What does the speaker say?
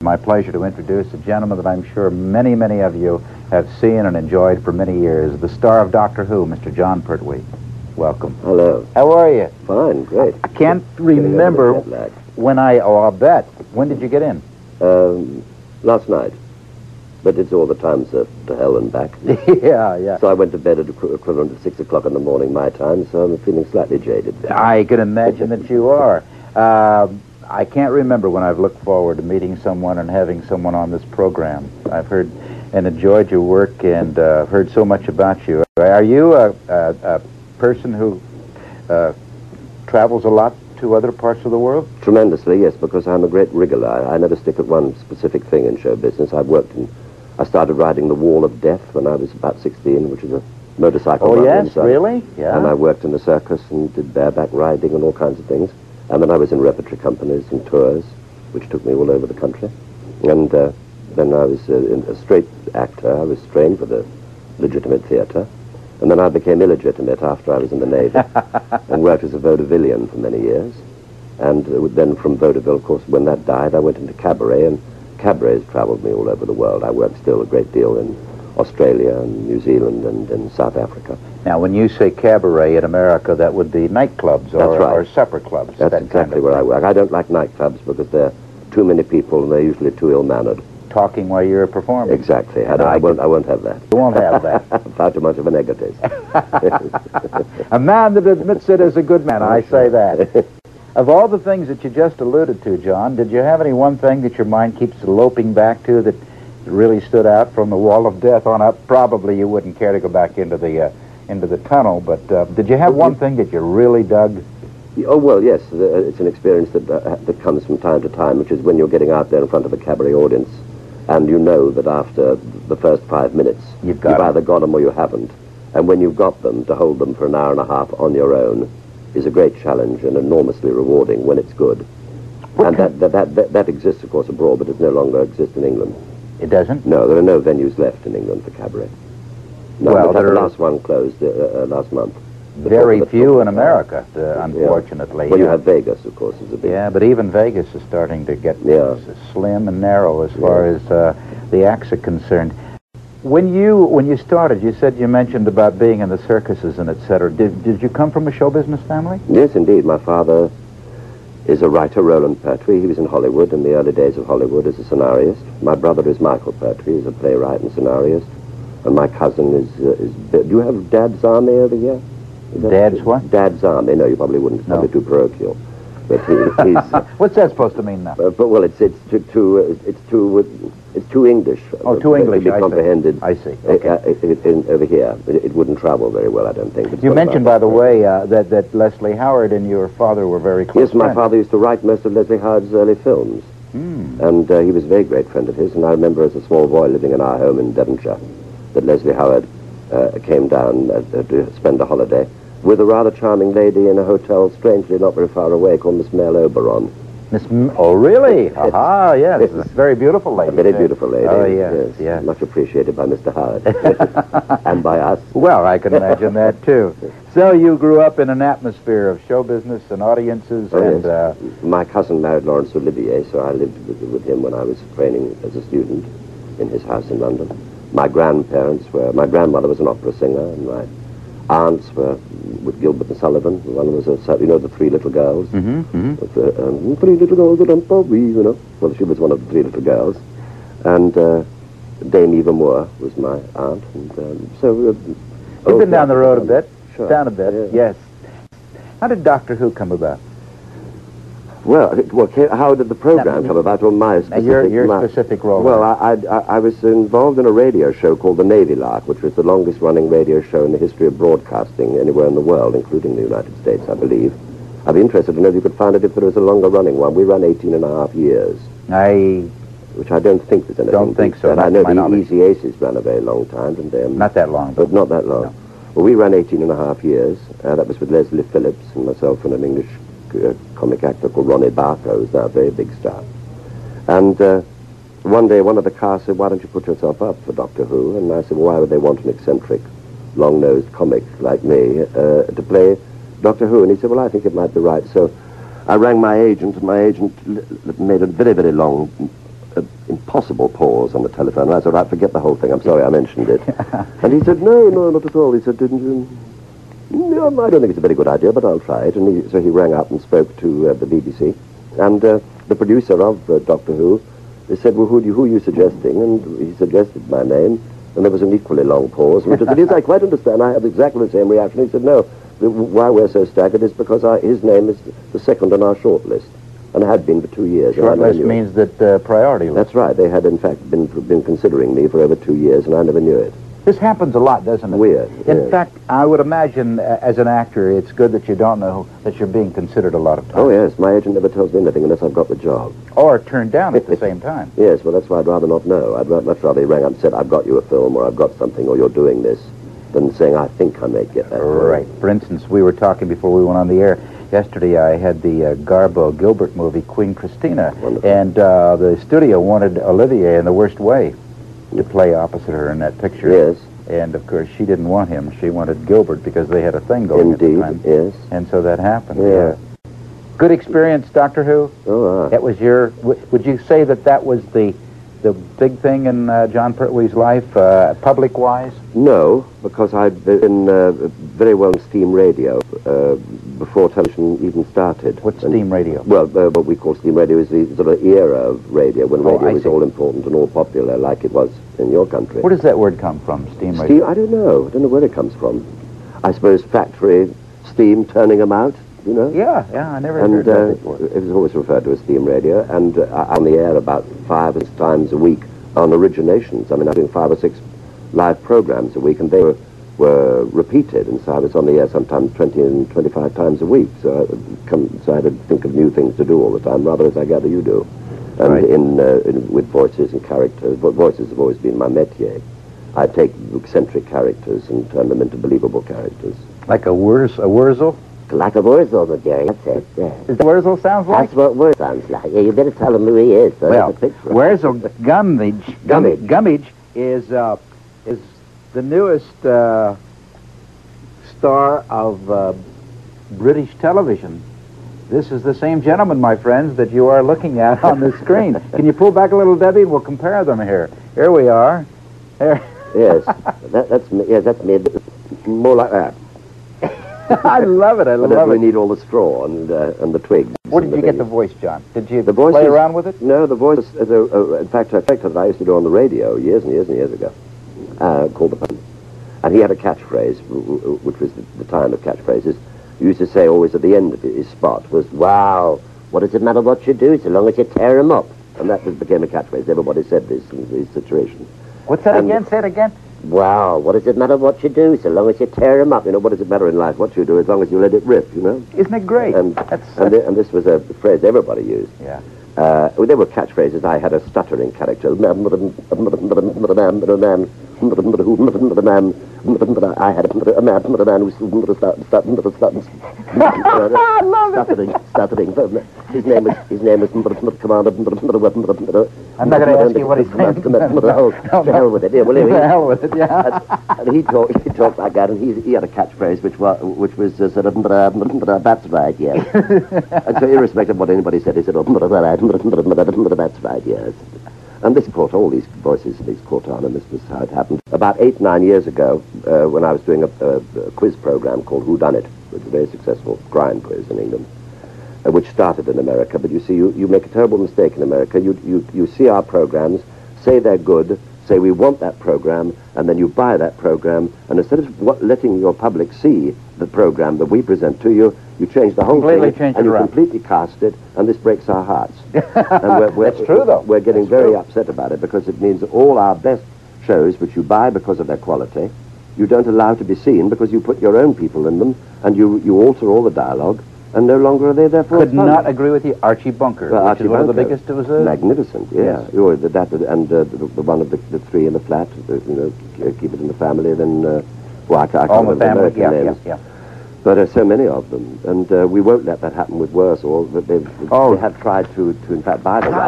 my pleasure to introduce a gentleman that I'm sure many, many of you have seen and enjoyed for many years, the star of Doctor Who, Mr. Jon Pertwee. Welcome. Hello. How are you? Fine, great. I can't remember when I'll bet. When did you get in? Last night. But it's all the times to hell and back. Yeah. So I went to bed at equivalent of 6 o'clock in the morning my time, so I'm feeling slightly jaded. I can imagine that you are. I can't remember when I've looked forward to meeting someone and having someone on this program. I've heard and enjoyed your work and heard so much about you. Are you a person who travels a lot to other parts of the world? Tremendously, yes, because I'm a great wriggler. I never stick at one specific thing in show business. I started riding the Wall of Death when I was about 16, which is a motorcycle ride. Oh, yes, really? Yeah. And I worked in the circus and did bareback riding and all kinds of things. And then I was in repertory companies and tours, which took me all over the country. And then I was a straight actor. I was trained for the legitimate theatre. And then I became illegitimate after I was in the Navy and worked as a vaudevillian for many years. And then from vaudeville, of course, when that died, I went into cabaret, and cabarets traveled me all over the world. I worked still a great deal in Australia and New Zealand and in South Africa. Now, when you say cabaret in America, that would be nightclubs or supper clubs. That's exactly where I work. I don't like nightclubs because there are too many people and they're usually too ill-mannered. Talking while you're performing. Exactly. I won't have that. You won't have that. Far too much of an egotist. A man that admits it is a good man, I say that. Of all the things that you just alluded to, John, did you have any one thing that your mind keeps loping back to that really stood out from the Wall of Death on up? Probably you wouldn't care to go back into the tunnel, but did you have one thing that you really dug? Oh, well, yes. It's an experience that comes from time to time, which is when you're getting out there in front of a cabaret audience, and you know that after the first 5 minutes, you've either got them or you haven't. And when you've got them, to hold them for an hour and a half on your own is a great challenge and enormously rewarding when it's good. That exists, of course, abroad, but it no longer exists in England. It doesn't? No, there are no venues left in England for cabaret. No, well, the last one closed last month. Very few in America, unfortunately. Yeah. Well, you have Vegas, of course, is a big... Yeah, but even Vegas is starting to get slim and narrow as far as the acts are concerned. When you started, you mentioned about being in the circuses and et cetera. Did you come from a show business family? Yes, indeed. My father is a writer, Roland Pertwee. He was in Hollywood in the early days of Hollywood as a scenarist. My brother is Michael Pertwee. He's a playwright and scenarist. And my cousin is do you have Dad's Army over here? Dad's what? Dad's Army. No, you probably wouldn't. It's probably too parochial. But he's... What's that supposed to mean now? But well, it's too English. Oh, too English. To be comprehended. I see. Okay. Over here, it wouldn't travel very well, I don't think. You mentioned, by the way, that Leslie Howard and your father were very close. Yes, my father used to write most of Leslie Howard's early films, and he was a very great friend of his. And I remember, as a small boy living in our home in Devonshire, that Leslie Howard came down to spend a holiday with a rather charming lady in a hotel, strangely not very far away, called Miss Mel Oberon. Oh, really? Aha, yes. It's a very beautiful lady. A very beautiful lady. Oh, yes. Much appreciated by Mr. Howard. And by us. Well, I can imagine that, too. So you grew up in an atmosphere of show business and audiences. Yes. My cousin married Laurence Olivier, so I lived with him when I was training as a student in his house in London. My grandmother was an opera singer, and my aunts were with Gilbert and Sullivan. One was the Three Little Girls. Three Little Girls, Well, she was one of the Three Little Girls. And Dame Eva Moore was my aunt. And You've been down the road a bit. Sure. Down a bit, yes. How did Doctor Who come about? Well, how did the program come about? Well, my specific role. Well, I was involved in a radio show called The Navy Lark, which was the longest-running radio show in the history of broadcasting anywhere in the world, including the United States, I believe. I'd be interested to know if you could find it if there was a longer-running one. We ran 18 and a half years. Which I don't think there's anything. Don't think so. I know the Easy Aces ran a very long time. And not that long. But not that long. No. Well, we ran 18 and a half years. That was with Leslie Phillips and myself and an English comic actor called Ronnie Barker, who's now a very big star. And one day, one of the cast said, "Why don't you put yourself up for Doctor Who?" And I said, "Well, why would they want an eccentric, long-nosed comic like me to play Doctor Who?" And he said, "Well, I think it might be right." So I rang my agent, and my agent made a very, very long possible pause on the telephone. And I said, right, forget the whole thing. I'm sorry I mentioned it. And he said, no, not at all. He said, didn't you? No, I don't think it's a very good idea, but I'll try it. And so he rang up and spoke to the BBC. And the producer of Doctor Who, they said, well, who are you suggesting? And he suggested my name. And there was an equally long pause. And he said, I quite understand. I had exactly the same reaction. He said, no, why we're so staggered is because his name is the second on our short list. And it had been for 2 years. Short list means that priority list. That's right. They had, in fact, been considering me for over 2 years, and I never knew it. This happens a lot, doesn't it? Weird. In fact, I would imagine, as an actor, it's good that you don't know that you're being considered a lot of times. Oh, yes. My agent never tells me anything unless I've got the job. Or turned down at the same time. Yes, well, that's why I'd rather not know. I'd much rather he rang up and said, I've got you a film, or I've got something, or you're doing this, than saying, I think I may get that. Right. For instance, we were talking before we went on the air. Yesterday, I had the Garbo Gilbert movie, Queen Christina. Wonderful. And the studio wanted Olivier in the worst way to play opposite her in that picture. Yes. And, of course, she didn't want him. She wanted Gilbert because they had a thing going at the time. Indeed, yes. And so that happened. Yeah. Good experience, Doctor Who? Oh, That was your... Would you say that was the big thing in Jon Pertwee's life, public-wise? No, because I'd been very well in steam radio before television even started. What's steam radio? Well, what we call steam radio is the sort of era of radio, when radio was all important and all popular, like it was in your country. Where does that word come from, steam radio? I don't know. I don't know where it comes from. I suppose factory steam turning them out, you know? Yeah, I never heard that before. It was always referred to as steam radio, and on the air about 5 or 6 times a week on originations. I mean, I was doing 5 or 6 live programs a week, and they were repeated, and so I was on the air sometimes 20 and 25 times a week, so I had to think of new things to do all the time, rather as I gather you do. And right. With voices and characters, but voices have always been my métier. I take eccentric characters and turn them into believable characters. Like a Wurzel? Like a Wurzel, Jerry, that's it. Yeah. Is that Wurzel sounds like? That's what Wurzel sounds like. Yeah, you better tell him who he is. So Well, there's a picture. Wurzel Gummidge is the newest star of British television. This is the same gentleman, my friends, that you are looking at on the screen. Can you pull back a little, Debbie? We'll compare them here. Here we are. Here. Yes, that's me. Yes, that's me. More like that. I love it. I love We it. need all the straw and the twigs. Where did you get the voice, John? Did you voice play around with it? No, the voice is in fact, a effect that I used to do on the radio years and years and years ago, called the Pun. And he had a catchphrase, which was the time of catchphrases. He used to say always at the end of his spot was, wow, what does it matter what you do so long as you tear him up? And that became a catchphrase. Everybody said this in these situations. What's that again? Say it again. Wow, what does it matter what you do so long as you tear him up? You know, what does it matter in life what you do as long as you let it rip, you know? Isn't it great? And this was a phrase everybody used. Yeah. There were catchphrases. I had a stuttering character. I had a man who stuttering. His name was Commander. I'm not going to ask you what his name is. To hell with it. Yeah, well, to hell with it, yeah. And he talked like that, and he had a catchphrase which was sort of, that's right, yes. And so irrespective of what anybody said, he said, that's right, yes. And this caught all these voices, these caught on, and this was how it happened. About 8-9 years ago, when I was doing a quiz program called Who Done It, which was a very successful crime quiz in England, which started in America. But you see, you make a terrible mistake in America. You see our programs, say they're good, say we want that program, and then you buy that program, and instead of letting your public see the program that we present to you, you change the whole thing, and you completely cast it, and this breaks our hearts. And That's true, though. We're getting very upset about it, because it means all our best shows, which you buy because of their quality, you don't allow to be seen because you put your own people in them, and you alter all the dialogue, and no longer are they there for Could not agree with you. Archie Bunker, which is one of the biggest. It was magnificent, yeah. Yes. The one of the three in the flat, keep it in the family, then, I can't All the remember family, American names. yeah. But there are so many of them, and we won't let that happen with Wurzel. They have tried to in fact, buy the rights.